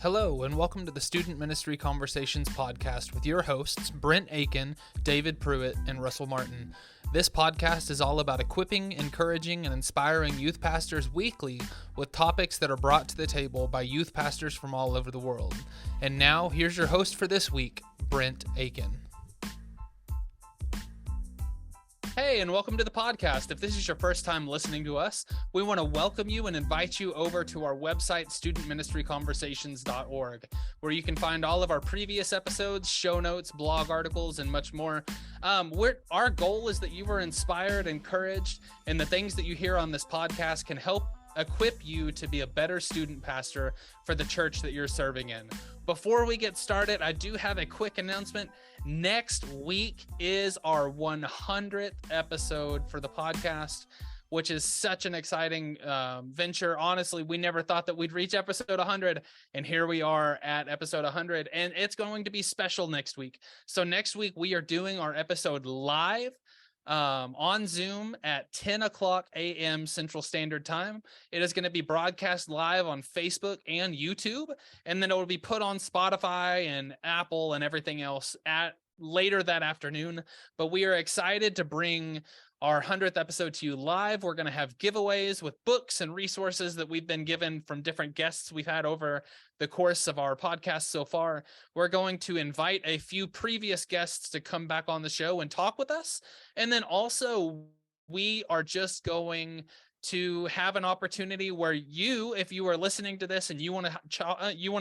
Hello, and welcome to the Student Ministry Conversations podcast with your hosts, Brent Aiken, David Pruitt, and Russell Martin. This podcast is all about equipping, encouraging, and inspiring youth pastors weekly with topics that are brought to the table by youth pastors from all over the world. And now, here's your host for this week, Brent Aiken. Hey, and welcome to the podcast. If this is your first time listening to us, we want to welcome you and invite you over to our website, studentministryconversations.org, where you can find all of our previous episodes, show notes, blog articles, and much more. Our goal is that you are inspired, encouraged, and the things that you hear on this podcast can help equip you to be a better student pastor for the church that you're serving in. Before we get started, I do have a quick announcement. Next week is our 100th episode for the podcast, which is such an exciting venture. Honestly, we never thought that we'd reach episode 100, and here we are at episode 100, and it's going to be special next week. So next week, we are doing our episode live on Zoom at 10 o'clock a.m. Central Standard Time. It is going to be broadcast live on Facebook and YouTube, and then it will be put on Spotify and Apple and everything else at later that afternoon. But we are excited to bring our 100th episode to you live. We're going to have giveaways with books and resources that we've been given from different guests we've had over the course of our podcast so far. We're going to invite a few previous guests to come back on the show and talk with us. And then also, we are just going to have an opportunity where you, if you are listening to this and you want to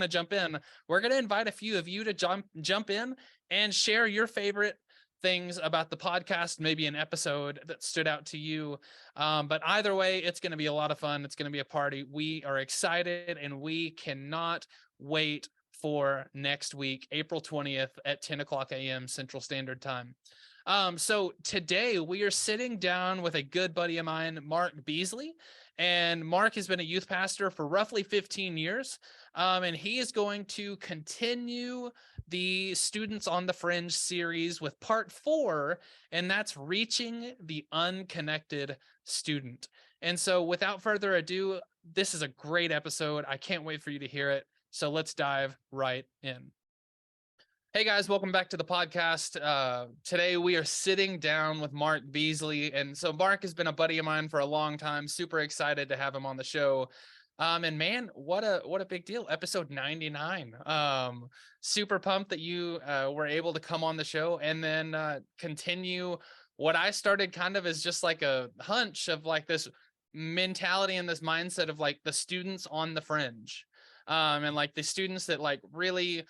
jump in, we're going to invite a few of you to jump in and share your favorite things about the podcast, maybe an episode that stood out to you. But either way, it's going to be a lot of fun. It's going to be a party. We are excited and we cannot wait for next week, April 20th at 10 o'clock a.m. Central Standard Time. So today we are sitting down with a good buddy of mine, Mark Beasley, and Mark has been a youth pastor for roughly 15 years. And he is going to continue the Students on the Fringe series with part 4, and that's reaching the unconnected student. And so without further ado, this is a great episode. I can't wait for you to hear it. So let's dive right in. Hey guys, welcome back to the podcast. Today we are sitting down with Mark Beasley. And so Mark has been a buddy of mine for a long time. Super excited to have him on the show. And man, what a big deal. Episode 99. Super pumped that you were able to come on the show and then continue what I started kind of as just like a hunch of like this mentality and this mindset of like the students on the fringe. And like the students that like really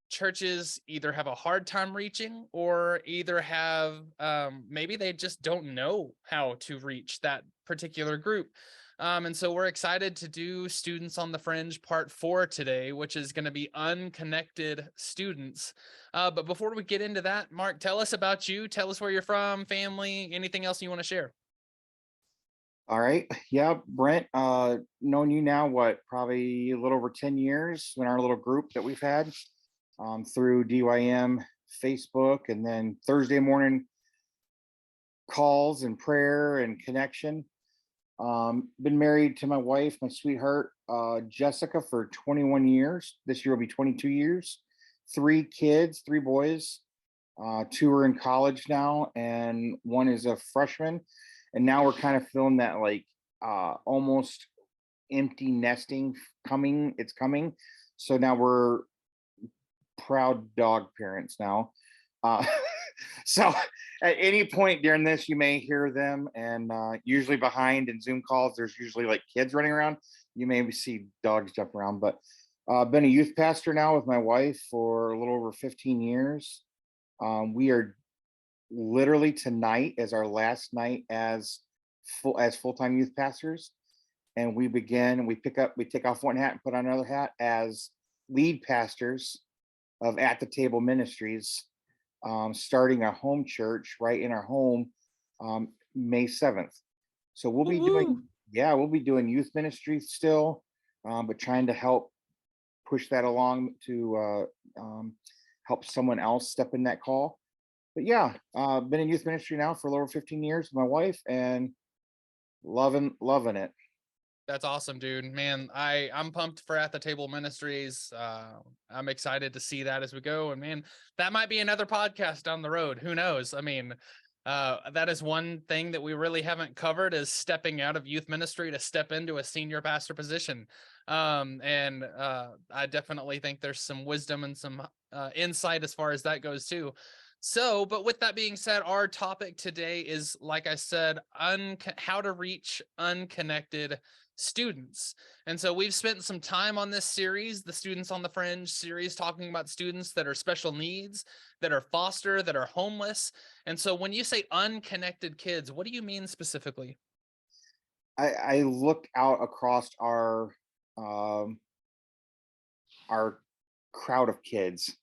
churches either have a hard time reaching or either have maybe they just don't know how to reach that particular group. And so we're excited to do Students on the Fringe part 4 today, which is going to be unconnected students. But before we get into that, Mark, tell us about you. Tell us where you're from, family, anything else you want to share. All right. Yeah, Brent, known you now, probably a little over 10 years in our little group that we've had through DYM, Facebook, and then Thursday morning calls and prayer and connection. Been married to my wife, my sweetheart, Jessica, for 21 years. This year will be 22 years. 3 kids, 3 boys. 2 are in college now, and 1 is a freshman. And now we're kind of feeling that like almost empty nesting coming. It's coming. So now we're proud dog parents now. So at any point during this, you may hear them, and usually behind in Zoom calls, there's usually like kids running around. You may see dogs jump around, but been a youth pastor now with my wife for a little over 15 years. We are literally tonight as our last night as full-time youth pastors, and we take off one hat and put on another hat as lead pastors of At the Table Ministries, starting a home church right in our home May 7th. So we'll be doing youth ministry still, but trying to help push that along to help someone else step in that call. But yeah, been in youth ministry now for a little over 15 years with my wife, and loving it. That's awesome, dude. Man, I'm pumped for At the Table Ministries. I'm excited to see that as we go. And man, that might be another podcast down the road. Who knows? I mean, that is one thing that we really haven't covered, is stepping out of youth ministry to step into a senior pastor position. And I definitely think there's some wisdom and some insight as far as that goes too. So, but with that being said, our topic today is, like I said, how to reach unconnected students. And so we've spent some time on this series, the Students on the Fringe series, talking about students that are special needs, that are foster, that are homeless. And so when you say unconnected kids, what do you mean specifically? I look out across um, our crowd of kids,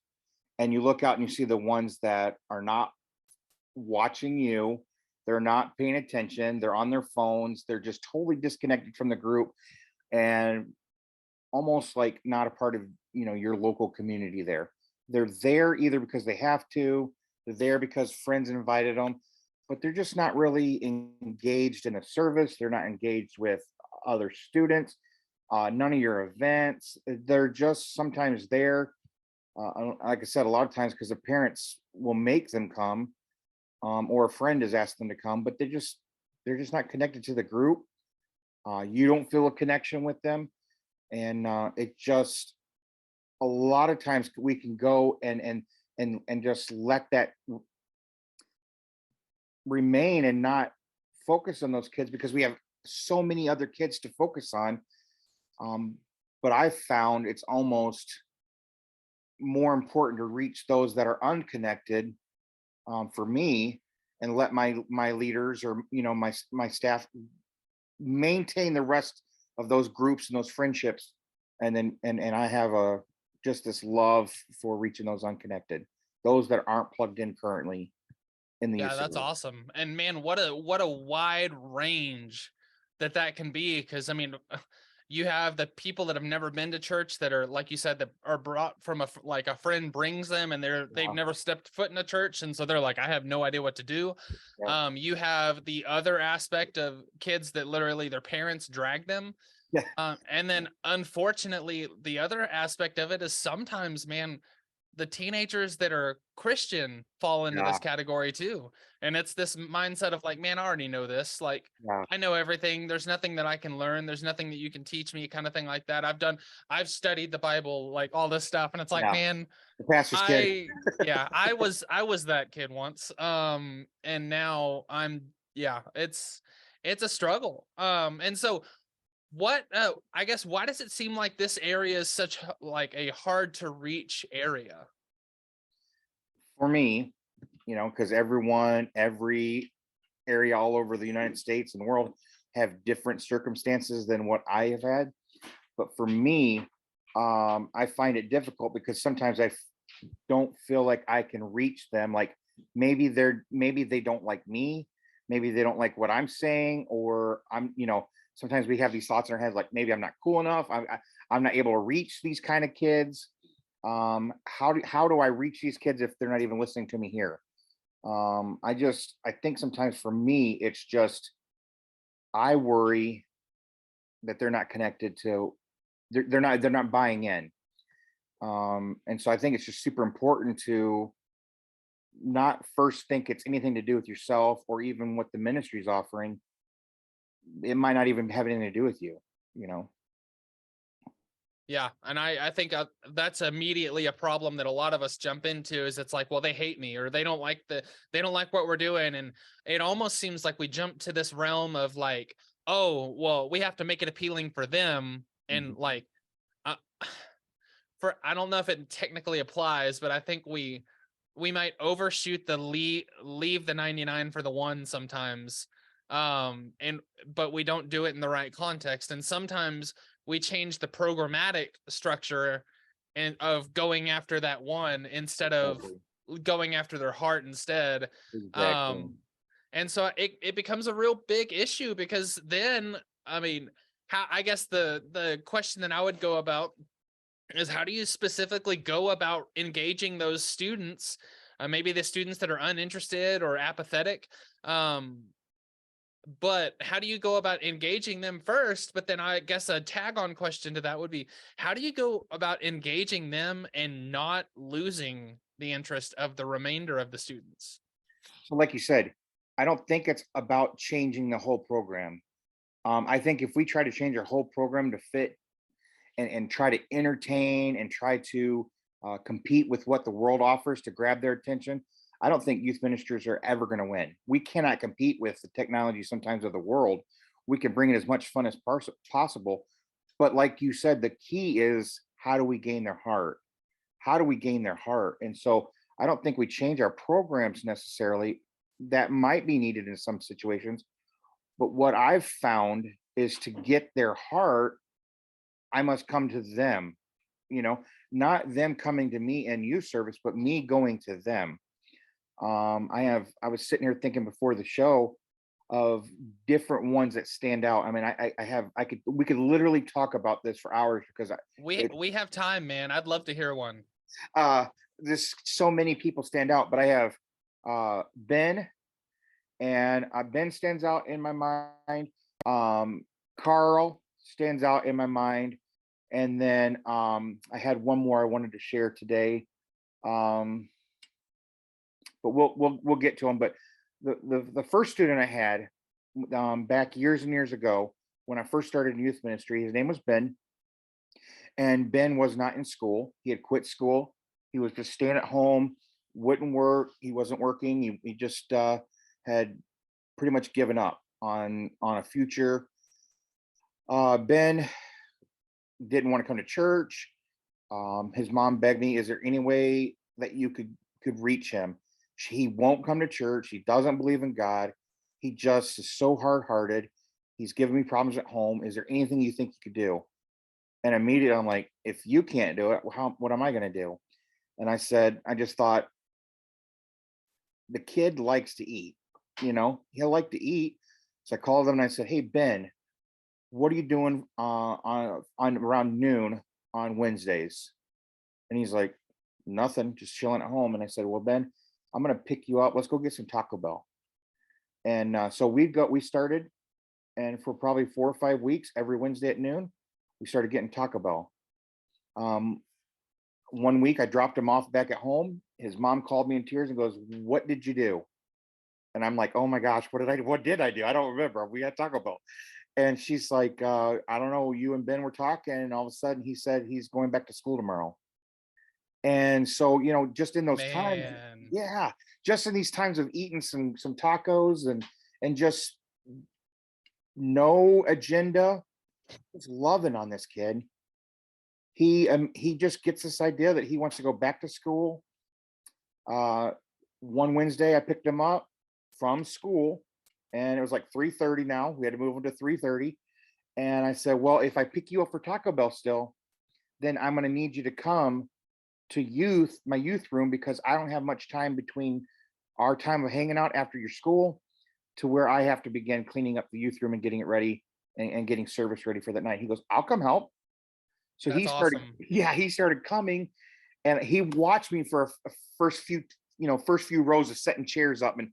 and you look out and you see the ones that are not watching you, they're not paying attention, they're on their phones, they're just totally disconnected from the group, and almost like not a part of, your local community there. They're there either because they have to, they're there because friends invited them, but they're just not really engaged in the service. They're not engaged with other students, none of your events. They're just sometimes there, like I said, a lot of times because the parents will make them come, or a friend has asked them to come, but they're just not connected to the group. You don't feel a connection with them, and it just, a lot of times we can go and just let that remain and not focus on those kids because we have so many other kids to focus on. Um, but I've found it's almost more important to reach those that are unconnected, for me, and let my leaders, or my staff, maintain the rest of those groups and those friendships, and then and I have a just this love for reaching those unconnected, those that aren't plugged in currently in the Yeah, youth that's service. awesome. And man, what a wide range that can be. Because I mean, you have the people that have never been to church, that are, like you said, that are brought from like a friend brings them, and they've Yeah, never stepped foot in a church, and so they're like, I have no idea what to do. yeah, You have the other aspect of kids that literally their parents drag them. yeah, And then unfortunately, the other aspect of it is sometimes, man, the teenagers that are Christian fall into yeah, this category too. And it's this mindset of like, man, I already know this. Like, yeah, I know everything. There's nothing that I can learn. There's nothing that you can teach me, kind of thing like that. I've studied the Bible, like all this stuff. And it's like, yeah. man, The pastor's kid. yeah, I was that kid once. And now yeah, it's a struggle. And so I guess, why does it seem like this area is such like a hard to reach area? For me, because every area all over the United States and the world have different circumstances than what I have had. But for me, I find it difficult because sometimes don't feel like I can reach them. Like maybe they don't like me, maybe they don't like what I'm saying, or sometimes we have these thoughts in our heads like maybe I'm not cool enough. I'm not able to reach these kind of kids. How do I reach these kids if they're not even listening to me here? I think sometimes for me it's just, I worry that they're not connected to, they're not buying in. And so I think it's just super important to not first think it's anything to do with yourself or even what the ministry is offering. It might not even have anything to do with you, you know. Yeah, and I think that's immediately a problem that a lot of us jump into, is it's like, well, they hate me, or they don't like what we're doing. And it almost seems like we jump to this realm of like, oh, well, we have to make it appealing for them. And Mhm. like, uh, I don't know if it technically applies, but I think we might overshoot the leave the 99 for the one sometimes. And but we don't do it in the right context. And sometimes we change the programmatic structure and of going after that one instead of Exactly. going after their heart instead. Exactly. Um, and so it becomes a real big issue, because then, I mean, how, I guess the question that I would go about is, how do you specifically go about engaging those students, maybe the students that are uninterested or apathetic, um, But how do you go about engaging them first? But then I guess a tag on question to that would be, how do you go about engaging them and not losing the interest of the remainder of the students? So like you said, I don't think it's about changing the whole program. I think if we try to change our whole program to fit and try to entertain and try to compete with what the world offers to grab their attention, I don't think youth ministers are ever going to win. We cannot compete with the technology sometimes of the world. We can bring in as much fun as possible. But like you said, the key is, how do we gain their heart? How do we gain their heart? And so I don't think we change our programs necessarily. That might be needed in some situations. But what I've found is, to get their heart, I must come to them, not them coming to me in youth service, but me going to them. I was sitting here thinking before the show of different ones that stand out. I mean, we could literally talk about this for hours, because We have time, man. I'd love to hear one. uh, there's so many people stand out, but I have Ben, and Ben stands out in my mind. Carl stands out in my mind, and then I had one more I wanted to share today, um, but we'll get to them. But the first student I had back years and years ago, when I first started in youth ministry, his name was Ben, and Ben was not in school. He had quit school. He was just staying at home, wouldn't work. He wasn't working. He just had pretty much given up on a future. Ben didn't want to come to church. His mom begged me, "Is there any way that you could reach him? He won't come to church. He doesn't believe in God. He just is so hard-hearted. He's giving me problems at home. Is there anything you think you could do?" And immediately I'm like, "If you can't do it, what am I going to do?" And I just thought, the kid likes to eat. He'll like to eat. So I called him and I said, "Hey Ben, what are you doing on around noon on Wednesdays?" And he's like, "Nothing, just chilling at home." And I said, "Well, Ben, I'm gonna pick you up. Let's go get some Taco Bell." And so we started, and for probably 4 or 5 weeks, every Wednesday at noon, we started getting Taco Bell. Um, one week I dropped him off back at home. His mom called me in tears and goes, "What did you do?" And I'm like, "Oh my gosh, what did I do? What did I do? I don't remember. We had Taco Bell." And she's like, "I don't know. You and Ben were talking, and all of a sudden he said he's going back to school tomorrow." And so, just in those times, Man. yeah, just in these times of eating some tacos and just no agenda, just loving on this kid. He just gets this idea that he wants to go back to school. Uh, one Wednesday, I picked him up from school, and it was like 3:30 now. We had to move him to 3:30. And I said, "Well, if I pick you up for Taco Bell still, then I'm going to need you to come to my youth room, because I don't have much time between our time of hanging out after your school to where I have to begin cleaning up the youth room and getting it ready and getting service ready for that night." He goes, "I'll come help." So That's he started, awesome. yeah, he started coming, and he watched me for a first few rows of setting chairs up and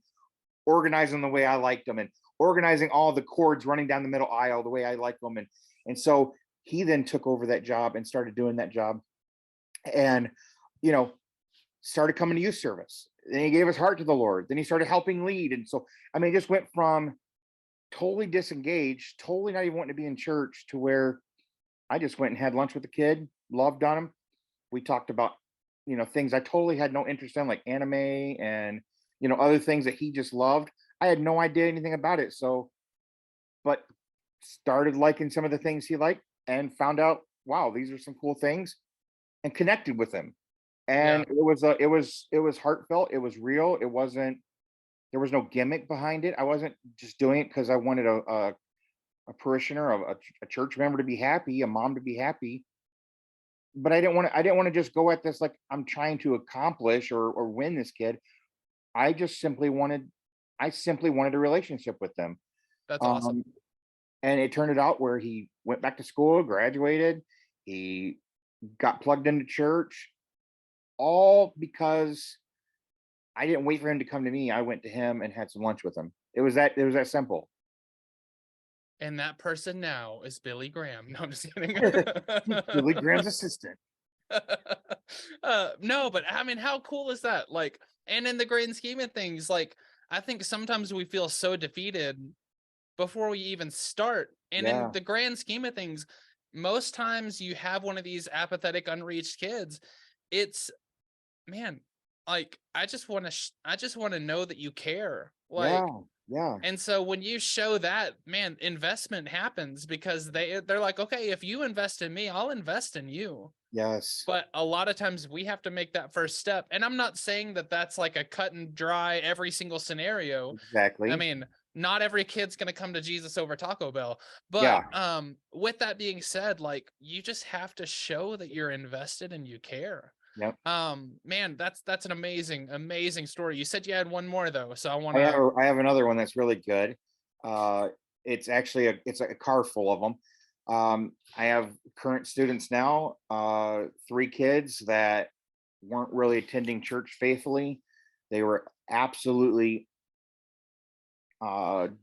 organizing the way I liked them, and organizing all the cords running down the middle aisle the way I like them. And so he then took over that job and started doing that job, and you know started coming to youth service. Then he gave his heart to the Lord. Then he started helping lead. And so, I mean, it just went from totally disengaged, totally not even wanting to be in church, to where I just went and had lunch with the kid, loved on him. We talked about, things I totally had no interest in, like anime and, other things that he just loved. I had no idea anything about it. So, but started liking some of the things he liked, and found out, wow, these are some cool things, and connected with him. And Yeah. it was heartfelt. It was real. There was no gimmick behind it. I wasn't just doing it because I wanted a parishioner, a church member to be happy, a mom to be happy. But I didn't want to just go at this like I'm trying to accomplish or win this kid. I simply wanted a relationship with them. That's awesome. Um, and it turned it out where he went back to school, graduated, he got plugged into church, all because I didn't wait for him to come to me. I went to him and had some lunch with him. It was that simple. And that person now is Billy Graham. No, I'm just kidding. Billy Graham's assistant. No, but I mean, how cool is that? Like, and in the grand scheme of things, like, I think sometimes we feel so defeated before we even start. And in Yeah. the grand scheme of things, most times you have one of these apathetic, unreached kids. It's, man, like, I just want to, I just want to know that you care. Yeah. Like, Yeah. and so when you show that, man, investment happens because they're like, okay, if you invest in me, I'll invest in you. Yes. But a lot of times we have to make that first step. And I'm not saying that that's like a cut and dry every single scenario. I Exactly. mean, not every kid's going to come to Jesus over Taco Bell. But Yeah. with that being said, like, you just have to show that you're invested and you care. Yep. Man, that's an amazing story. You said you had one more though, so I want I have to. I have another one that's really good. It's actually it's a car full of them. I have current students now, 3 kids that weren't really attending church faithfully. They were absolutely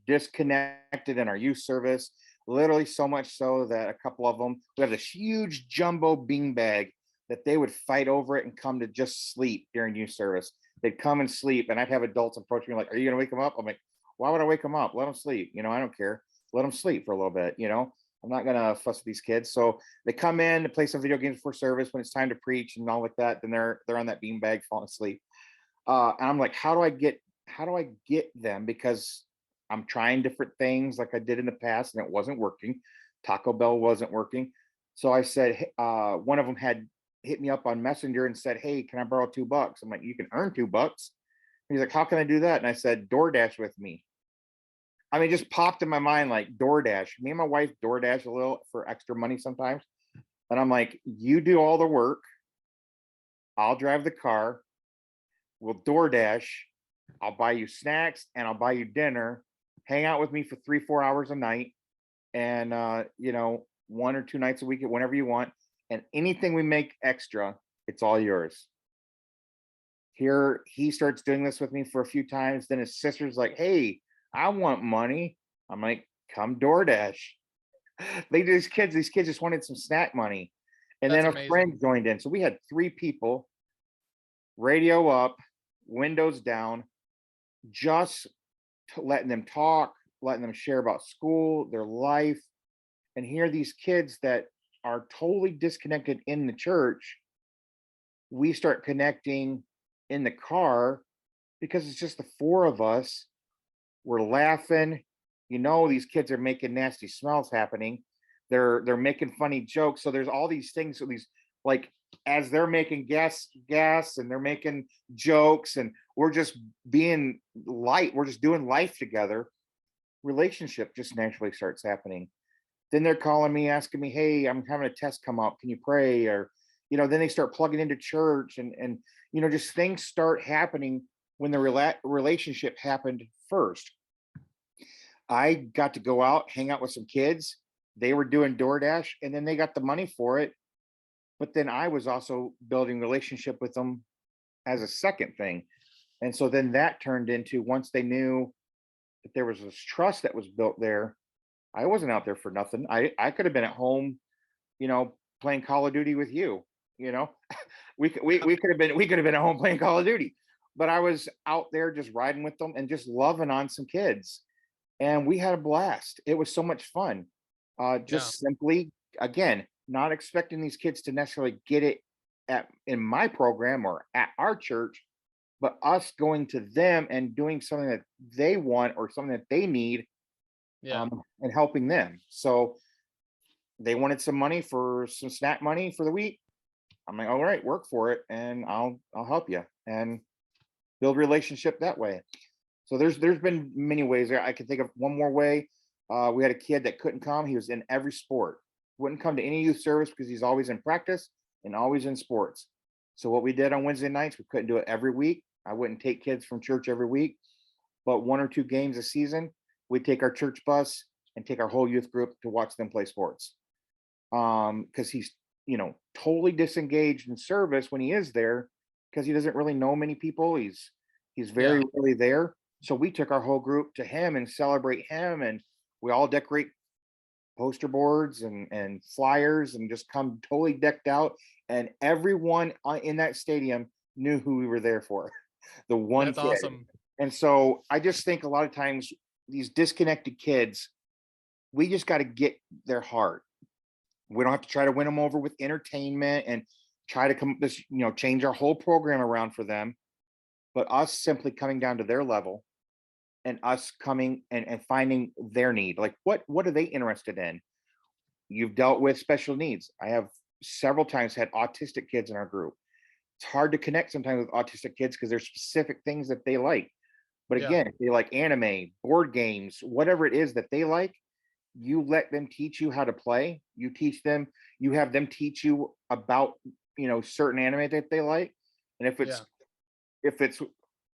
disconnected in our youth service, literally so much so that a couple of them, we have this huge jumbo beanbag that they would fight over it and come to just sleep during youth service. They'd come and sleep, and I'd have adults approach me like, "Are you going to wake them up?" I'm like, "Why would I wake them up? Let them sleep. I don't care. Let them sleep for a little bit. I'm not going to fuss with these kids." So they come in to play some video games before service. When it's time to preach and all like that, then they're on that beanbag falling asleep. And I'm like, how do I get them? Because I'm trying different things like I did in the past, and it wasn't working. Taco Bell wasn't working. So I said, one of them had hit me up on Messenger and said, "Hey, can I borrow $2?" I'm like, "You can earn $2." He's like, "How can I do that?" And I said, "DoorDash with me." I mean, it just popped in my mind like DoorDash. Me and my wife DoorDash a little for extra money sometimes. And I'm like, "You do all the work. I'll drive the car. We'll DoorDash. I'll buy you snacks and I'll buy you dinner. Hang out with me for 3, 4 hours a night. And, 1 or 2 nights a week, whenever you want. And anything we make extra, it's all yours." Here, he starts doing this with me for a few times. Then his sister's like, "Hey, I want money." I'm like, "Come DoorDash." These kids just wanted some snack money. And That's then a friend amazing. joined in. So we had 3 people, radio up, windows down, just letting them talk, letting them share about school, their life, and here these kids that are totally disconnected in the church, we start connecting in the car because it's just the 4 of us. We're laughing. These kids are making nasty smells happening. They're making funny jokes. So there's all these things. So these, like, as they're making gas and they're making jokes and we're just being light. We're just doing life together. Relationship just naturally starts happening. Then they're calling me, asking me, "Hey, I'm having a test come up. Can you pray?" Or, then they start plugging into church and just things start happening when the relationship happened first. I got to go out, hang out with some kids. They were doing DoorDash and then they got the money for it. But then I was also building relationship with them as a second thing. And so then that turned into, once they knew that there was this trust that was built there, I wasn't out there for nothing. I could have been at home, playing Call of Duty with you. You know, we could have been at home playing Call of Duty, but I was out there just riding with them and just loving on some kids, and we had a blast. It was so much fun. Yeah. Just simply, again, not expecting these kids to necessarily get it in my program or at our church, but us going to them and doing something that they want or something that they need, Yeah. and helping them. So they wanted some money for some snack money for the week. I'm like, all right, work for it, and I'll help you and build relationship that way. So there's been many ways there. I can think of one more way. We had a kid that couldn't come. He was in every sport, wouldn't come to any youth service because he's always in practice and always in sports. So what we did on Wednesday nights, we couldn't do it every week. I wouldn't take kids from church every week, but 1 or 2 games a season, we'd take our church bus and take our whole youth group to watch them play sports. Because he's, totally disengaged in service when he is there because he doesn't really know many people. He's very Yeah. really there. So we took our whole group to him and celebrate him, and we all decorate poster boards and flyers and just come totally decked out. And everyone in that stadium knew who we were there for. The one That's kid. awesome. And so I just think a lot of times these disconnected kids, we just got to get their heart. We don't have to try to win them over with entertainment and try to come this, change our whole program around for them. But us simply coming down to their level and us coming and finding their need. Like what are they interested in? You've dealt with special needs. I have several times had autistic kids in our group. It's hard to connect sometimes with autistic kids because there's specific things that they like. But Yeah. again, if they like anime, board games, whatever it is that they like, you let them teach you how to play. You teach them, you have them teach you about, certain anime that they like. And if Yeah. it's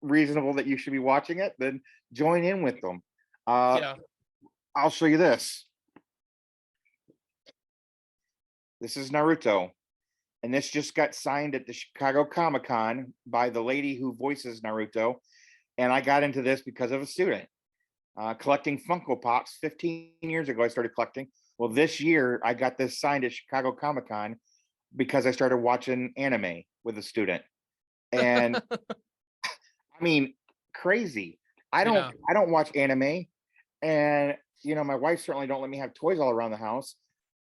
reasonable that you should be watching it, then join in with them. Yeah. I'll show you this. This is Naruto. And this just got signed at the Chicago Comic-Con by the lady who voices Naruto. And I got into this because of a student. Collecting Funko Pops 15 years ago, I started collecting. Well, this year I got this signed at Chicago Comic-Con because I started watching anime with a student. And I mean, crazy. I don't watch anime, and my wife certainly don't let me have toys all around the house.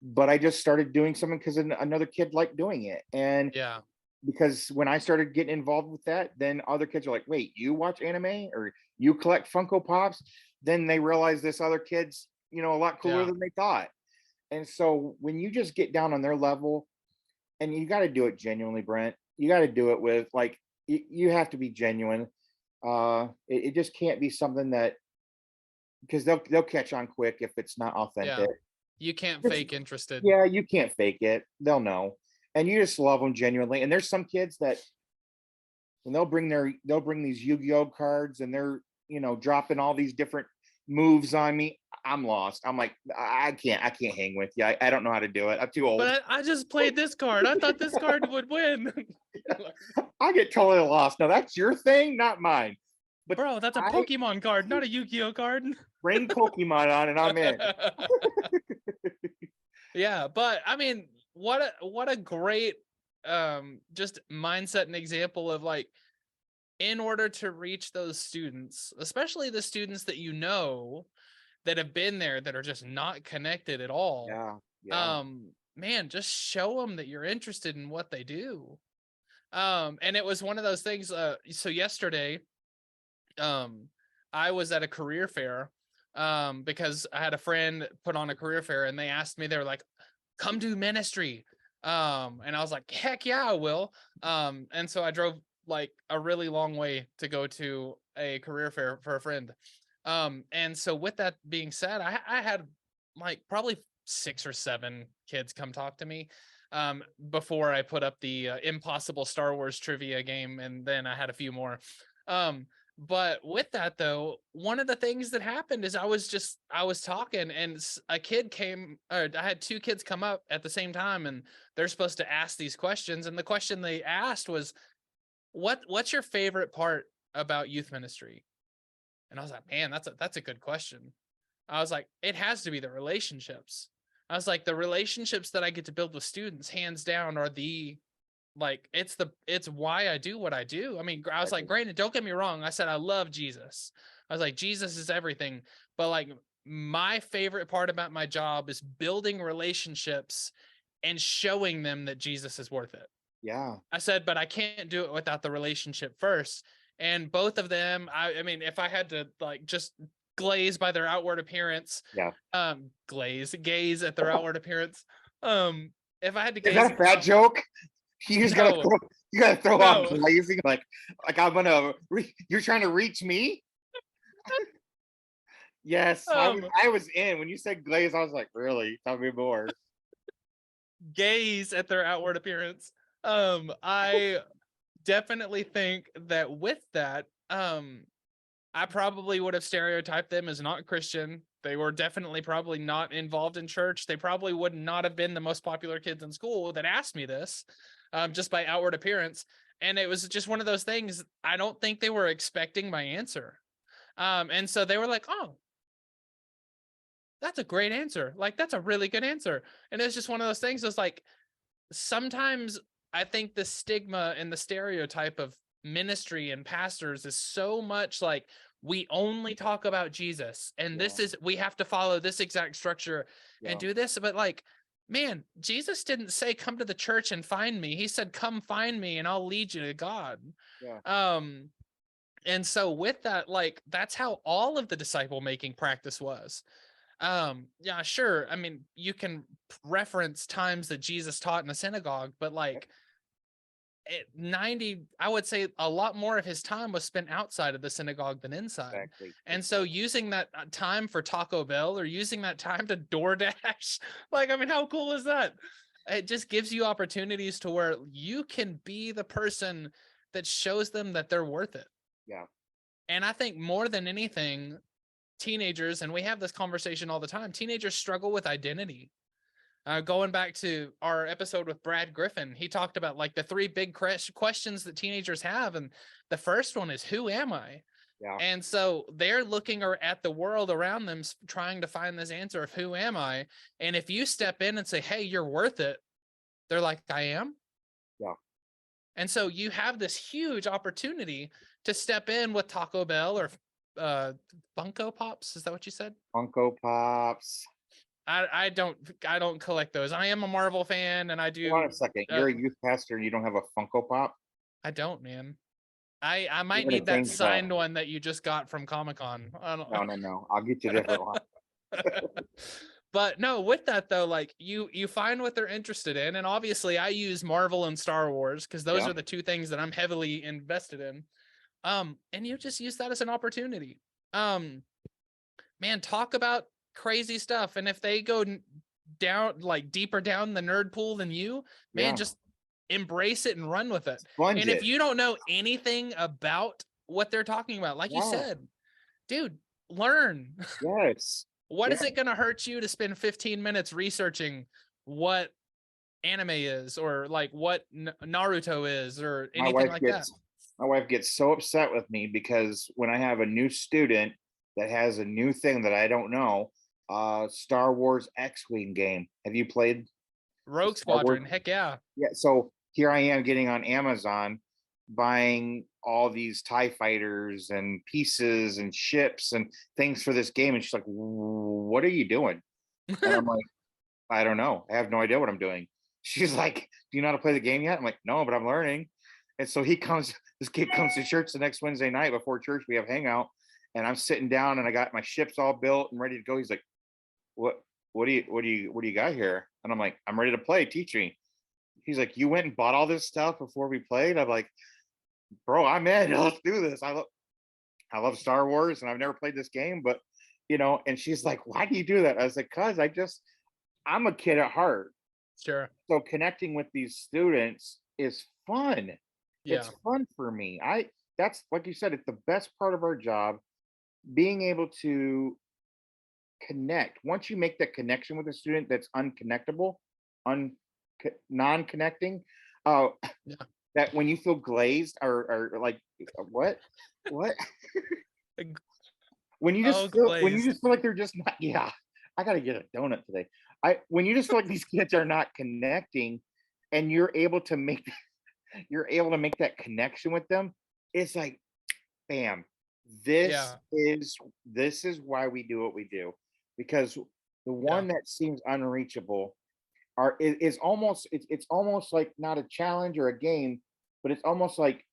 But I just started doing something because another kid liked doing it, and Yeah. because when I started getting involved with that, then other kids are like, "Wait, you watch anime or you collect Funko Pops?" Then they realize this other kid's a lot cooler Yeah. than they thought. And so when you just get down on their level, and you got to do it genuinely, Brent. You got to do it with like you have to be genuine. It just can't be something that because they'll catch on quick if it's not Yeah. authentic. You can't Just, fake interested. yeah, you can't fake it. They'll know, and you just love them genuinely. And there's some kids that when they'll bring these Yu-Gi-Oh cards and they're dropping all these different moves on me. I'm lost. I'm like, I can't hang with you. I don't know how to do it. I'm too old. But I just played this card. I thought this card would win. I get totally lost. Now that's your thing, not mine. But Bro, that's a Pokemon card, not a Yu-Gi-Oh card. bring Pokemon on and I'm in. Yeah, but I mean, what a great just mindset and example of like, in order to reach those students, especially the students that that have been there that are just not connected at all. Yeah. Man, just show them that you're interested in what they do. And it was one of those things. So yesterday, I was at a career fair, because I had a friend put on a career fair and they asked me, they were like, come do ministry. And I was like, heck yeah, I will. And so I drove like a really long way to go to a career fair for a friend. And so with that being said, I had like probably 6 or 7 kids come talk to me before I put up the impossible Star Wars trivia game, and then I had a few more. But with that though, one of the things that happened is I was talking and a kid came, or I had 2 kids come up at the same time, and they're supposed to ask these questions. And the question they asked was, what's your favorite part about youth ministry? And I was like, man, that's a good question. I was like, it has to be the relationships. I was like, the relationships that I get to build with students, hands down, are it's why I do what I do. I mean, I was like, granted, don't get me wrong. I said, I love Jesus. I was like, Jesus is everything. But like, my favorite part about my job is building relationships and showing them that Jesus is worth it. Yeah. I said, but I can't do it without the relationship first. And both of them, I mean, if I had to like just glaze by their outward appearance, Yeah. gaze at their outward appearance. If I had to gaze, is that a fat joke? You just no, gotta throw no. off glazing like I'm gonna. You're trying to reach me? Yes, I was in when you said glaze. I was like, really? Tell me more. Gaze at their outward appearance. I definitely think that with that, I probably would have stereotyped them as not Christian. They were definitely probably not involved in church. They probably would not have been the most popular kids in school that asked me this, just by outward appearance. And it was just one of those things. I don't think they were expecting my answer. And so they were like, oh, that's a great answer. Like, that's a really good answer. And it's just one of those things. It's like, sometimes I think the stigma and the stereotype of ministry and pastors is so much like, we only talk about Jesus, and this is, we have to follow this exact structure and do this. But like, man, Jesus didn't say, come to the church and find me. He said, come find me and I'll lead you to God. And so with that, like, that's how all of the disciple making practice was. Yeah, sure. I mean, you can reference times that Jesus taught in a synagogue, but like, 90, I would say a lot more of his time was spent outside of the synagogue than inside. Exactly. And so using that time for Taco Bell, or using that time to DoorDash, like, I mean, how cool is that? It just gives you opportunities to where you can be the person that shows them that they're worth it. Yeah. And I think more than anything, teenagers, and we have this conversation all the time, teenagers struggle with identity. Going back to our episode with Brad Griffin, he talked about like the 3 big questions that teenagers have. And the first one is, who am I? Yeah. And so they're looking at the world around them, trying to find this answer of who am I? And if you step in and say, hey, you're worth it, they're like, I am. Yeah. And so you have this huge opportunity to step in with Taco Bell or Funko Pops. Is that what you said? Funko Pops. I don't collect those. I am a Marvel fan, and I do. Hold on a second. You're a youth pastor and you don't have a Funko Pop? I don't, man. I might need that signed one that you just got from Comic-Con. No. I'll get you a different one. But no, with that though, like, you find what they're interested in, and obviously I use Marvel and Star Wars because those are the 2 things that I'm heavily invested in. And you just use that as an opportunity. Man, talk about crazy stuff. And if they go down, like, deeper down the nerd pool than you, man, just embrace it and run with it. And if you don't know anything about what they're talking about, like you said, dude, learn. Yes. What is it going to hurt you to spend 15 minutes researching what anime is, or like what Naruto is, or anything like that? My wife gets so upset with me because when I have a new student that has a new thing that I don't know, Star Wars X-Wing game. Have you played Rogue Squadron? Heck yeah. Yeah. So here I am getting on Amazon, buying all these TIE fighters and pieces and ships and things for this game. And she's like, what are you doing? And I'm like, I don't know. I have no idea what I'm doing. She's like, do you know how to play the game yet? I'm like, no, but I'm learning. And so this kid comes to church the next Wednesday night. Before church, we have hangout, and I'm sitting down and I got my ships all built and ready to go. He's like, what do you got here? And I'm like, I'm ready to play. Teach me. He's like, you went and bought all this stuff before we played? I'm like, bro, I'm in. Let's do this. I love Star Wars, and I've never played this game, but and she's like, why do you do that? I was like, cause I'm a kid at heart. Sure. So connecting with these students is fun. Yeah. It's fun for me. That's, like you said, it's the best part of our job, being able to connect. Once you make that connection with a student that's unconnectable, non-connecting, that when you feel glazed or like, what when you just feel like they're just not, I gotta get a donut today. When you just feel like these kids are not connecting, and you're able to make that connection with them, it's like, bam, this is why we do what we do. Because the one that seems unreachable is almost, it's almost like not a challenge or a game, but it's almost like,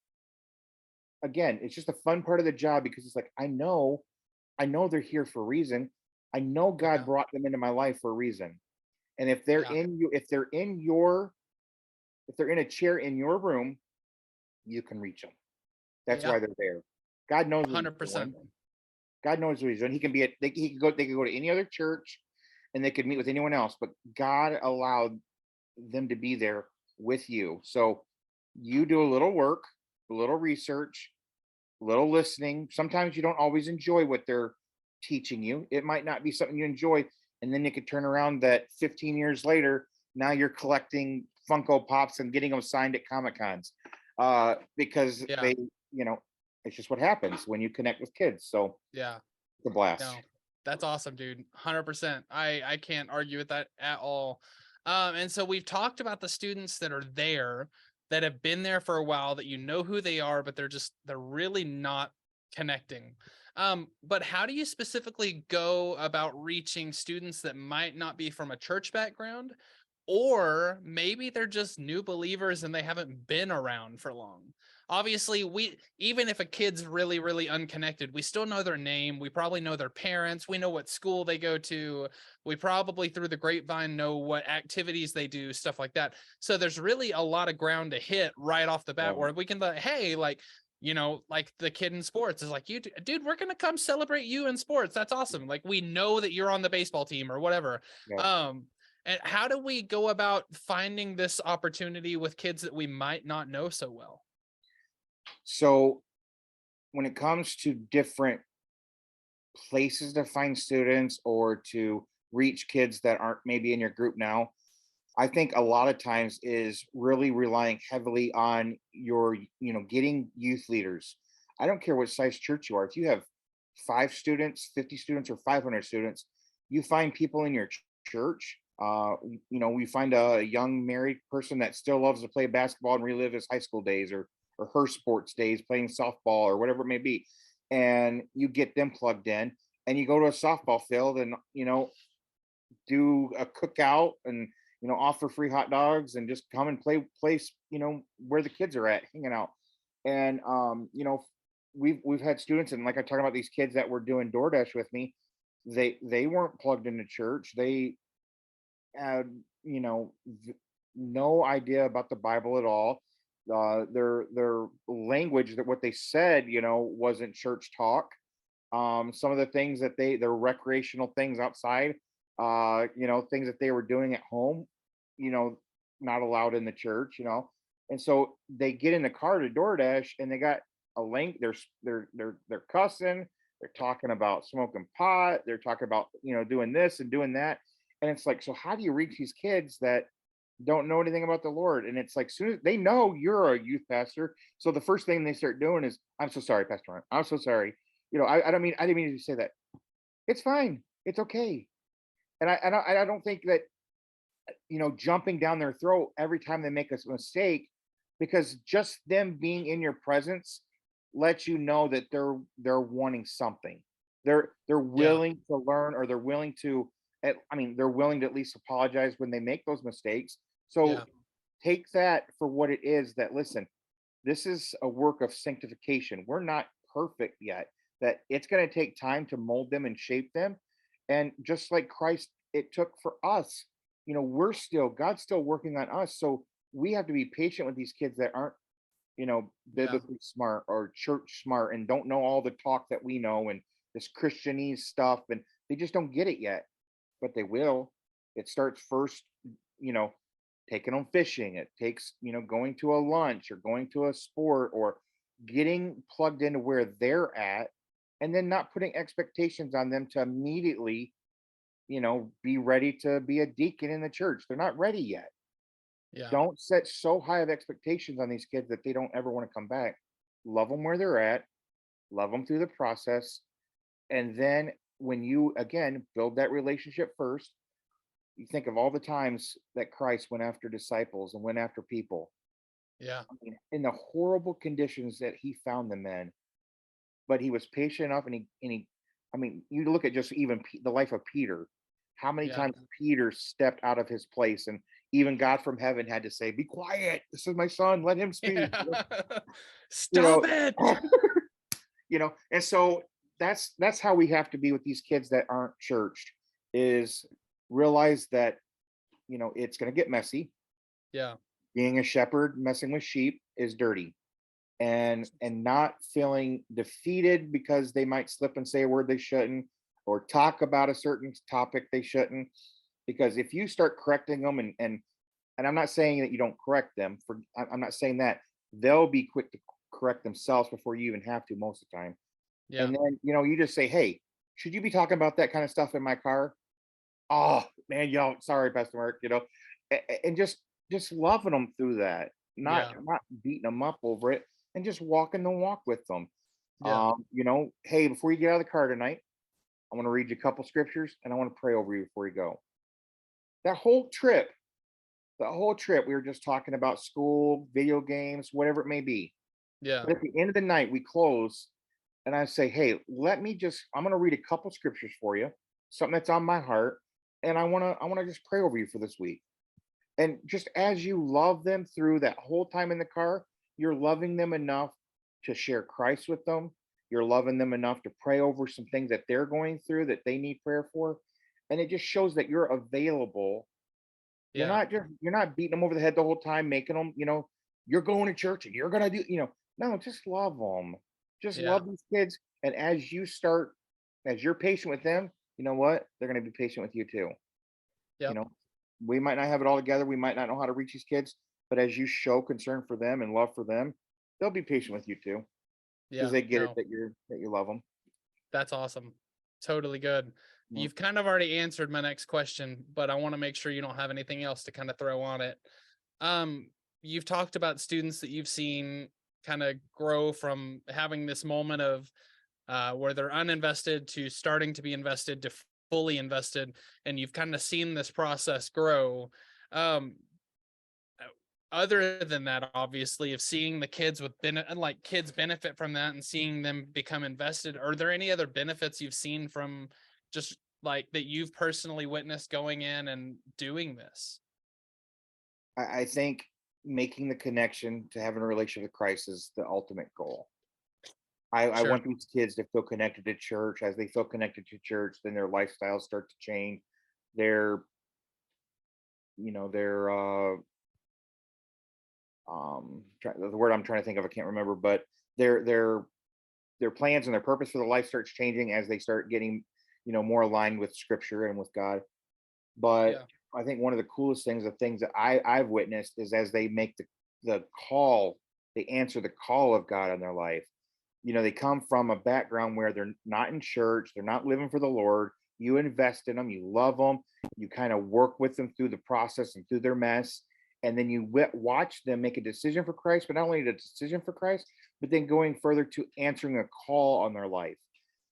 again, it's just a fun part of the job, because it's like, I know they're here for a reason. I know God brought them into my life for a reason. And if they're if they're in a chair in your room, you can reach them. That's why they're there. God knows 100%. God knows what he's doing. He can be they could go to any other church, and they could meet with anyone else, but God allowed them to be there with you. So you do a little work, a little research, a little listening. Sometimes you don't always enjoy what they're teaching you. It might not be something you enjoy, and then you could turn around that 15 years later, now you're collecting Funko Pops and getting them signed at Comic-Cons, because they, it's just what happens when you connect with kids. So it's a blast. No. That's awesome, dude. 100%. I can't argue with that at all. And so we've talked about the students that are there, that have been there for a while, that you know who they are, but they're really not connecting. But how do you specifically go about reaching students that might not be from a church background, or maybe they're just new believers and they haven't been around for long? Obviously, we, even if a kid's really unconnected, we still know their name, we probably know their parents, we know what school they go to, we probably through the grapevine know what activities they do, stuff like that. So there's really a lot of ground to hit right off the bat, Yeah. where we can like, hey, like, you know, like the kid in sports is like, you dude, we're gonna come celebrate you in sports, that's awesome, like we know that you're on the baseball team or whatever. Yeah. And how do we go about finding this opportunity with kids that we might not know so well? So when it comes to different places to find students or to reach kids that aren't maybe in your group now, I think a lot of times is really relying heavily on your, getting youth leaders. I don't care what size church you are. If you have 5 students, 50 students, or 500 students, you find people in your church. We find a young married person that still loves to play basketball and relive his high school days or her sports days, playing softball or whatever it may be. And you get them plugged in and you go to a softball field and, do a cookout and offer free hot dogs and just come and play place where the kids are at hanging out. And we've had students, and like I talk about these kids that were doing DoorDash with me, they weren't plugged into church. They had no idea about the Bible at all. Their language, that what they said wasn't church talk. Some of the things that their recreational things outside, things that they were doing at home, you know, not allowed in the church. And so they get in the car to DoorDash and they got a link. They're cussing, they're talking about smoking pot, they're talking about, doing this and doing that. And it's like, so how do you reach these kids that don't know anything about the Lord? And it's like, soon as they know you're a youth pastor, so the first thing they start doing is, I'm so sorry, Pastor Ron, I'm so sorry. I didn't mean to say that. It's fine. It's okay. And I don't think that, jumping down their throat every time they make a mistake, because just them being in your presence lets you know that they're wanting something. They're Yeah, willing to learn, or they're willing to, they're willing to at least apologize when they make those mistakes. So yeah, take that for what it is, that listen, this is a work of sanctification. We're not perfect yet. That it's going to take time to mold them and shape them. And just like Christ, it took for us, God's still working on us. So we have to be patient with these kids that aren't, yeah, biblically smart or church smart and don't know all the talk that we know and this Christianese stuff. And they just don't get it yet, but they will. It starts first, you know, taking them fishing. It takes, going to a lunch or going to a sport or getting plugged into where they're at, and then not putting expectations on them to immediately, be ready to be a deacon in the church. They're not ready yet. yeah, Don't set so high of expectations on these kids that they don't ever want to come back. Love them where they're at, love them through the process. And then when you, again, build that relationship first, you think of all the times that Christ went after disciples and went after people, yeah, in the horrible conditions that he found them in, but he was patient enough, and you look at just even the life of Peter. How many yeah. times Peter stepped out of his place, and even God from heaven had to say, "Be quiet. This is my son. Let him speak." Yeah. You Stop know, it. and so that's how we have to be with these kids that aren't churched. Is realize that it's going to get messy. Yeah, Being a shepherd, messing with sheep is dirty. And not feeling defeated because they might slip and say a word they shouldn't, or talk about a certain topic they shouldn't. Because if you start correcting them, and I'm not saying that you don't correct them, I'm not saying that, they'll be quick to correct themselves before you even have to most of the time. yeah, And then you just say, hey, should you be talking about that kind of stuff in my car? Oh man, sorry, Pastor Mark. And just loving them through that, not yeah, not beating them up over it, and just walking the walk with them. yeah, Hey, before you get out of the car tonight, I want to read you a couple scriptures, and I want to pray over you before you go. That whole trip, we were just talking about school, video games, whatever it may be. Yeah. But at the end of the night, we close, and I say, hey, I'm going to read a couple scriptures for you, something that's on my heart, and I want to just pray over you for this week. And just as you love them through that whole time in the car, you're loving them enough to share Christ with them. You're loving them enough to pray over some things that they're going through that they need prayer for. And it just shows that you're available. Yeah. You're not beating them over the head the whole time, making them, you're going to church and you're gonna do, no, just love them. Just Yeah. love these kids. And as you're patient with them, you know what? They're gonna be patient with you too. Yeah. You know, we might not have it all together. We might not know how to reach these kids, but as you show concern for them and love for them, they'll be patient with you too, because Yeah. they get it No, that you love them. that's awesome. Totally good. You've kind of already answered my next question, but I want to make sure you don't have anything else to kind of throw on it. You've talked about students that you've seen kind of grow from having this moment of where they're uninvested to starting to be invested to fully invested, and you've kind of seen this process grow. Um, Other than that, obviously, of seeing the kids kids benefit from that and seeing them become invested, are there any other benefits you've seen from just like that you've personally witnessed going in and doing this? I think making the connection to having a relationship with Christ is the ultimate goal. I Sure. want these kids to feel connected to church. As they feel connected to church, then their lifestyles start to change. Their, their the word I'm trying to think of, I can't remember, but their plans and their purpose for the life starts changing as they start getting, more aligned with Scripture and with God. But Yeah. I think one of the coolest things, the things that I've witnessed, is as they make the call, they answer the call of God in their life. They come from a background where they're not in church, they're not living for the Lord. You invest in them, you love them, you kind of work with them through the process and through their mess, and then you watch them make a decision for Christ. But not only a decision for Christ, but then going further to answering a call on their life.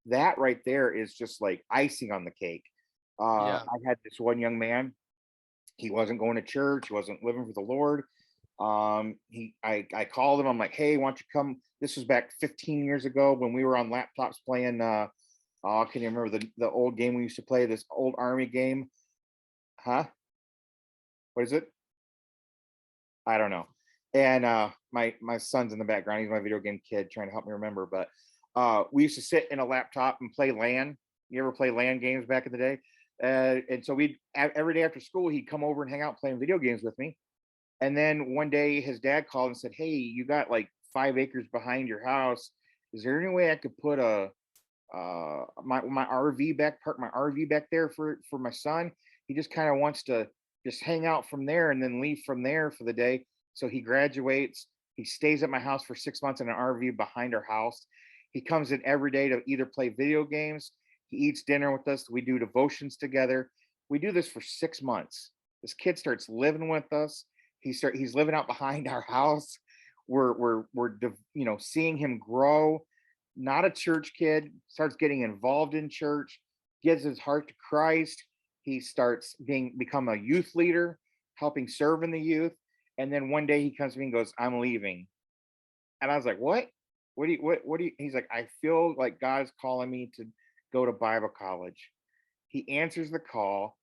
That right there is just like icing on the cake. Yeah. I had this one young man. He wasn't going to church. He wasn't living for the Lord. I called him. I'm like, hey, why don't you come? This was back 15 years ago when we were on laptops playing. Can you remember the old game we used to play? This old army game, huh? What is it? I don't know. And my son's in the background. He's my video game kid, trying to help me remember. But we used to sit in a laptop and play LAN. You ever play LAN games back in the day? And so every day after school, he'd come over and hang out playing video games with me. And then one day his dad called and said, hey, you got like 5 acres behind your house. Is there any way I could put my RV park my RV back there for my son? He just kind of wants to just hang out from there and then leave from there for the day. So he graduates. He stays at my house for 6 months in an RV behind our house. He comes in every day to either play video games. He eats dinner with us. We do devotions together. We do this for 6 months. This kid starts living with us. He's living out behind our house. We're seeing him grow. Not a church kid, starts getting involved in church, gives his heart to Christ. He starts become a youth leader, helping serve in the youth. And then one day he comes to me and goes, I'm leaving. And I was like, what? What do you, he's like, I feel like God's calling me to go to Bible college. He answers the call.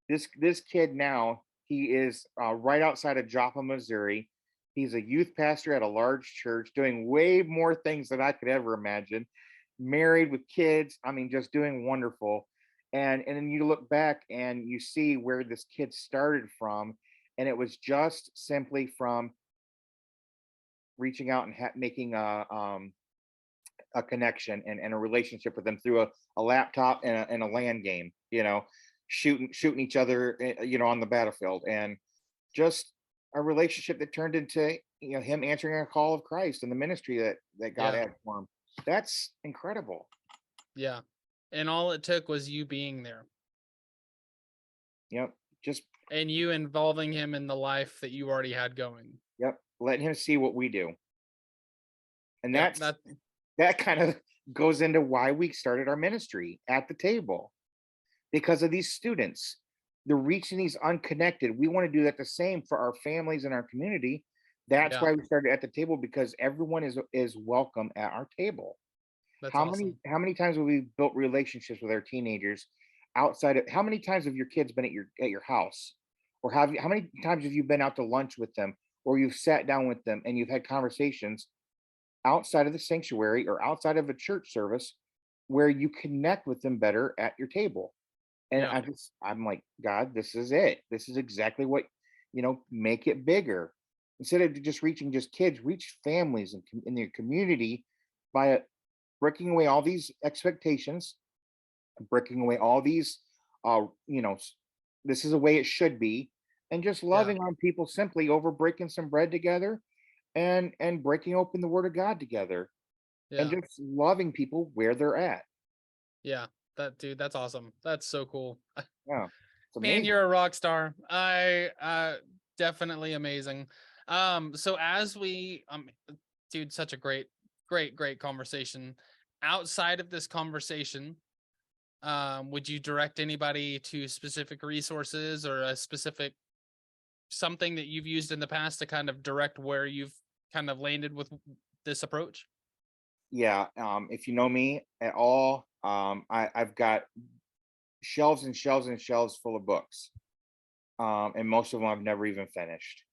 This kid now, he is right outside of Joplin, Missouri. He's a youth pastor at a large church, doing way more things than I could ever imagine. Married with kids, I mean, just doing wonderful. And then you look back and you see where this kid started from, and it was just simply from reaching out and making a connection and a relationship with them through a laptop and a LAN game, shooting each other, on the battlefield, and just a relationship that turned into, him answering a call of Christ and the ministry that God Yeah. had for him. That's incredible. Yeah. And all it took was you being there Yep. Just, and you involving him in the life that you already had going. yep. Letting him see what we do. And Yeah. that kind of goes into why we started our ministry at the table, because of these students. They're reaching these unconnected. We want to do that the same for our families and our community. That's Yeah, why we started at the table, because everyone is welcome at our table. that's How awesome. many times have we built relationships with our teenagers outside of, how many times have your kids been at your house, or how many times have you been out to lunch with them, or you've sat down with them and you've had conversations outside of the sanctuary or outside of a church service where you connect with them better at your table. And Yeah, I'm like, God, this is it. This is exactly what, make it bigger. Instead of just reaching just kids, reach families and in your community by breaking away all these expectations, breaking away all these, uh, you know, s- this is the way it should be, and just yeah, loving on people simply over breaking some bread together, and breaking open the Word of God together, and yeah, just loving people where they're at. yeah. That dude, that's awesome. That's so cool. Yeah, it's Man, amazing. you're a rock star. I definitely amazing. So as we dude, such a great conversation. Outside of this conversation, would you direct anybody to specific resources or a specific something that you've used in the past to kind of direct where you've kind of landed with this approach? Yeah, if you know me at all, I've got shelves and shelves and shelves full of books, and most of them I've never even finished.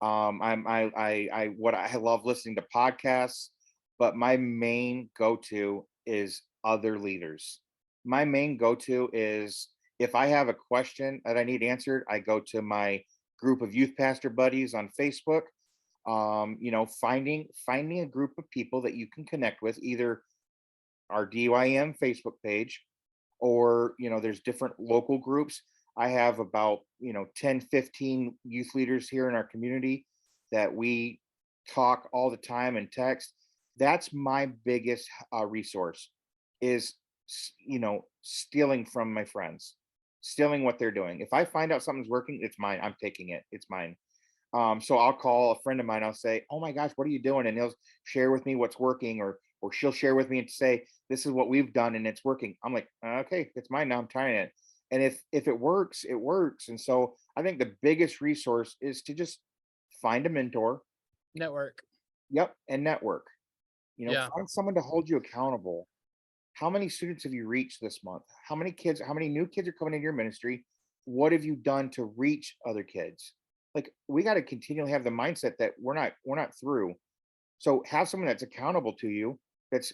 I love listening to podcasts, but my main go-to is other leaders. My main go-to is, if I have a question that I need answered, I go to my group of youth pastor buddies on Facebook. Finding a group of people that you can connect with, either our DYM Facebook page, or there's different local groups. I have about 10, 15 youth leaders here in our community that we talk all the time and text. That's my biggest resource, is stealing from my friends, stealing what they're doing. If I find out something's working, it's mine. I'm taking it, it's mine. So I'll call a friend of mine. I'll say, "Oh my gosh, what are you doing?" And he'll share with me what's working, or she'll share with me and say, "This is what we've done and it's working." I'm like, "Okay, it's mine now. I'm trying it." And if it works, it works. And so I think the biggest resource is to just find a mentor. Network. Yep, and network. Yeah. Find someone to hold you accountable. How many students have you reached this month? How many kids? How many new kids are coming into your ministry? What have you done to reach other kids? Like, we got to continually have the mindset that we're not through. So have someone that's accountable to you, that's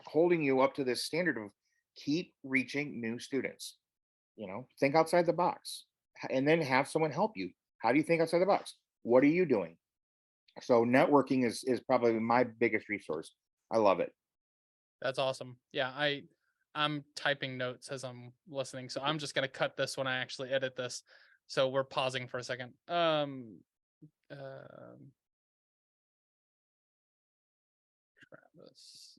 holding you up to this standard of keep reaching new students. Think outside the box, and then have someone help you. How do you think outside the box? What are you doing? So networking is probably my biggest resource. I love it. That's awesome. Yeah, I'm typing notes as I'm listening, so I'm just gonna cut this when I actually edit this. So we're pausing for a second. Um Travis.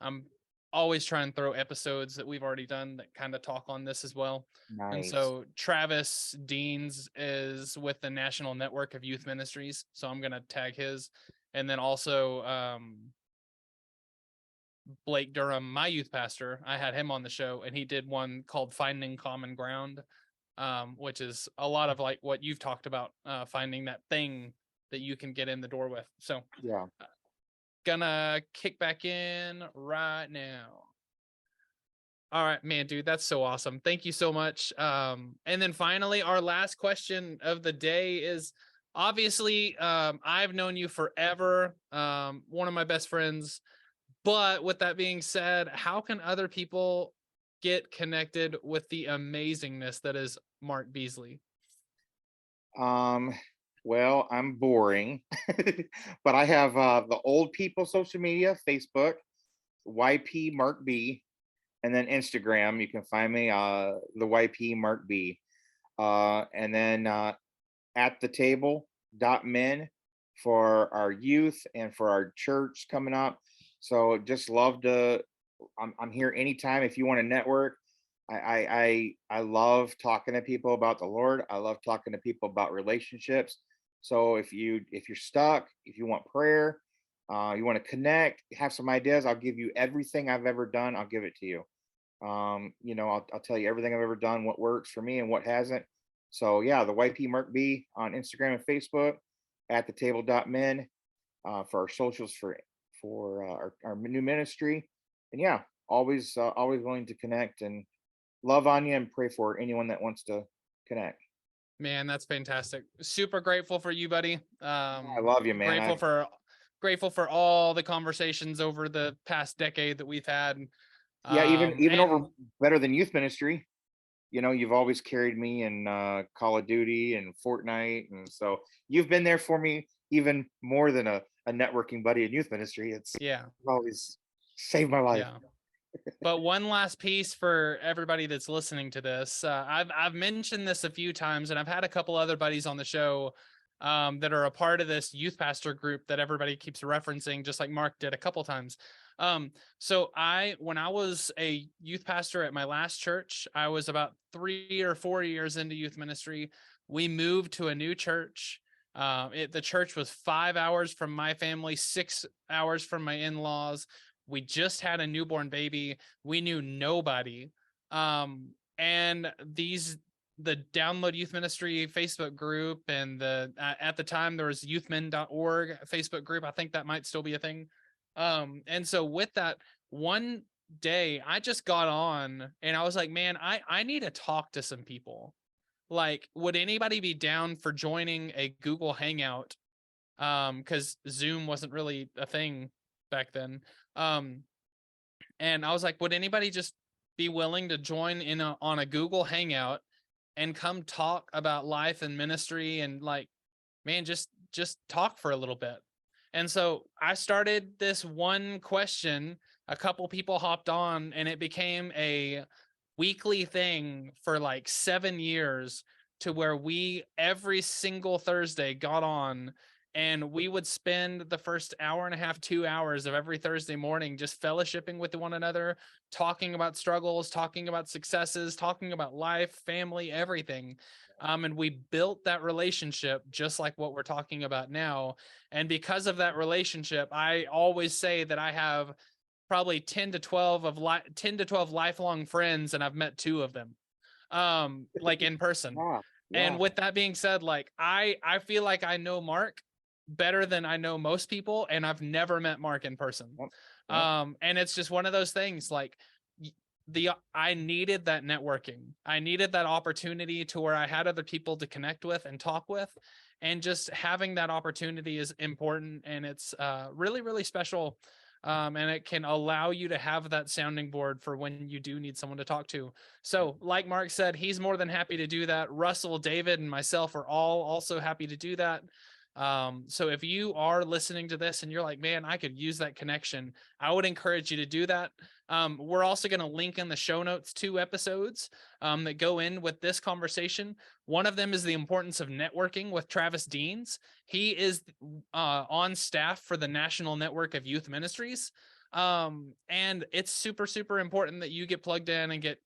I'm always trying to throw episodes that we've already done that kind of talk on this as well. And Nice. so Travis Deans is with the National Network of Youth Ministries. So I'm gonna tag his. And then also Blake Durham, my youth pastor, I had him on the show and he did one called Finding Common Ground, which is a lot of like what you've talked about, finding that thing that you can get in the door with. So Yeah. uh, gonna kick back in right now. All right, man, dude, that's so awesome. Thank you so much. And then finally, our last question of the day is, obviously, I've known you forever, one of my best friends. But with that being said, how can other people get connected with the amazingness that is Mark Beasley? Um, well, I'm boring, but I have the old people social media, Facebook, YP Mark B, and then Instagram. You can find me the YP Mark B. And then at the table men for our youth and for our church coming up. So just love to, I'm here anytime if you want to network. I love talking to people about the Lord. I love talking to people about relationships. So if you're stuck, if you want prayer, You want to connect, have some ideas, I'll give you everything I've ever done. I'll give it to you. I'll tell you everything I've ever done, what works for me and what hasn't. So yeah, the YP Mark B on Instagram and Facebook, at the table.men, for our socials, for our new ministry. And yeah, always willing to connect and love on you and pray for anyone that wants to connect. Man, that's fantastic. Super grateful for you, buddy. I love you, man. Grateful for all the conversations over the past decade that we've had. Yeah, even over And better than youth ministry. You've always carried me in Call of Duty and Fortnite, and so you've been there for me even more than a networking buddy in youth ministry. It's yeah, always saved my life. yeah. But one last piece for everybody that's listening to this. I've mentioned this a few times, and I've had a couple other buddies on the show that are a part of this youth pastor group that everybody keeps referencing, just like Mark did a couple times. So when I was a youth pastor at my last church, I was about 3 or 4 years into youth ministry. We moved to a new church. The church was 5 hours from my family, 6 hours from my in-laws. We just had a newborn baby. We knew nobody. And the Download Youth Ministry Facebook group, and at the time there was youthmen.org Facebook group. I think that might still be a thing. And so with that, one day I just got on and I was like, man, I need to talk to some people. Like, would anybody be down for joining a Google Hangout? Because Zoom wasn't really a thing back then. And I was like, would anybody just be willing to join on a Google Hangout and come talk about life and ministry, and like, man, just talk for a little bit. And so I started this one question, a couple people hopped on, and it became a weekly thing for like 7 years, to where we every single Thursday got on, and we would spend the first hour and a half, 2 hours of every Thursday morning just fellowshipping with one another, talking about struggles, talking about successes, talking about life, family, everything. And we built that relationship just like what we're talking about now. And because of that relationship, I always say that I have probably 10 to 12 lifelong friends, and I've met 2 of them, like in person. Yeah, And yeah. with that being said, like I feel like I know Mark better than I know most people, and I've never met Mark in person. Yep, yep. And it's just one of those things, like I needed that networking. I needed that opportunity to where I had other people to connect with and talk with, and just having that opportunity is important, and it's really, really special. And it can allow you to have that sounding board for when you do need someone to talk to. So like Mark said, he's more than happy to do that. Russell, David, and myself are all also happy to do that. So if you are listening to this and you're like, man, I could use that connection, I would encourage you to do that. We're also going to link in the show notes 2 episodes that go in with this conversation. One of them is the importance of networking with Travis Deans. He is on staff for the National Network of Youth Ministries. And it's super, super important that you get plugged in and get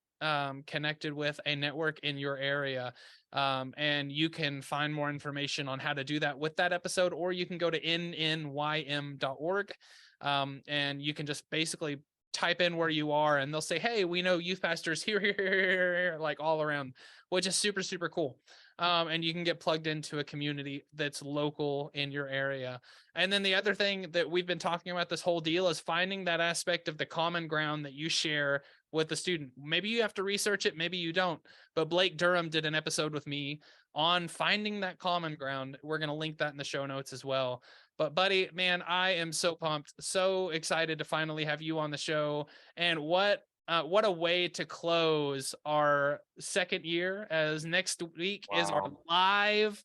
connected with a network in your area. And you can find more information on how to do that with that episode, or you can go to nnym.org. And you can just basically type in where you are, and they'll say, hey, we know youth pastors here, like all around, which is super, super cool. And you can get plugged into a community that's local in your area. And then the other thing that we've been talking about this whole deal is finding that aspect of the common ground that you share with the student. Maybe you have to research it, maybe you don't, but Blake Durham did an episode with me on finding that common ground. We're going to link that in the show notes as well. But buddy, man, I am so pumped, so excited to finally have you on the show. And what a way to close our second year, as next week is our live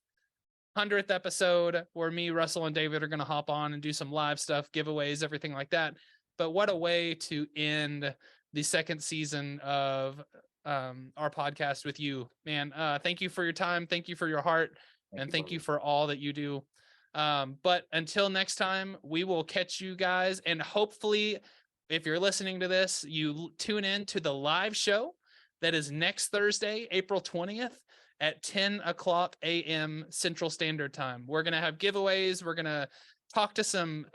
100th episode, where me, Russell, and David are going to hop on and do some live stuff, giveaways, everything like that. But what a way to end the second season of our podcast with you, man. Thank you for your time. Thank you for your heart. And thank you for all that you do. But until next time, we will catch you guys. And hopefully, if you're listening to this, you tune in to the live show that is next Thursday, April 20th at 10 o'clock a.m. Central Standard Time. We're going to have giveaways. We're going to talk to some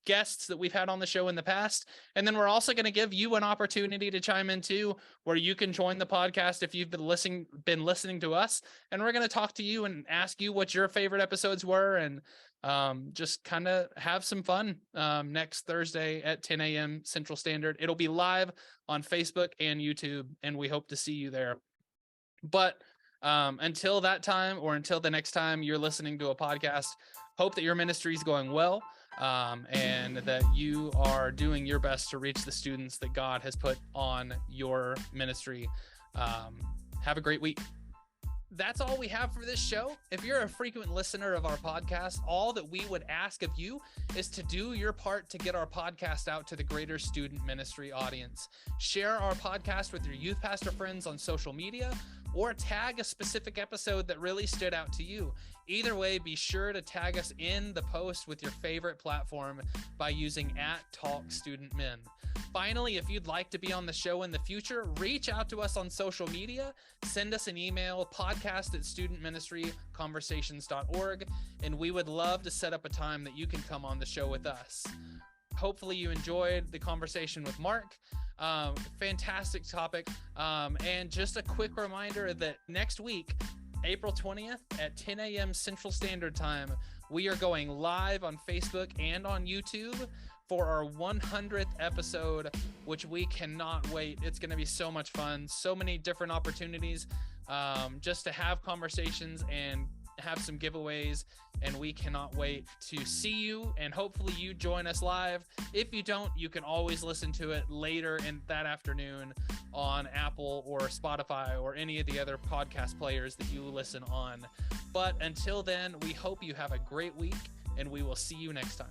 guests that we've had on the show in the past. And then we're also going to give you an opportunity to chime in too, where you can join the podcast if you've been listening to us. And we're going to talk to you and ask you what your favorite episodes were, and just kind of have some fun next Thursday at 10 a.m. Central Standard. It'll be live on Facebook and YouTube, and we hope to see you there. But until that time, or until the next time you're listening to a podcast, hope that your ministry is going well, and that you are doing your best to reach the students that God has put on your ministry. Have a great week. That's all we have for this show. If you're a frequent listener of our podcast, all that we would ask of you is to do your part to get our podcast out to the greater student ministry audience. Share our podcast with your youth pastor friends on social media, or tag a specific episode that really stood out to you. Either way, be sure to tag us in the post with your favorite platform by using @TalkStudentMen. Finally, if you'd like to be on the show in the future, reach out to us on social media, send us an email, podcast@studentministryconversations.org, and we would love to set up a time that you can come on the show with us. Hopefully you enjoyed the conversation with Mark. Fantastic topic. And just a quick reminder that next week, April 20th at 10 a.m. Central Standard Time, we are going live on Facebook and on YouTube for our 100th episode, which we cannot wait. It's going to be so much fun. So many different opportunities just to have conversations and have some giveaways, and we cannot wait to see you, and hopefully you join us live. If you don't, you can always listen to it later in that afternoon on Apple or Spotify or any of the other podcast players that you listen on. But until then, we hope you have a great week, and we will see you next time.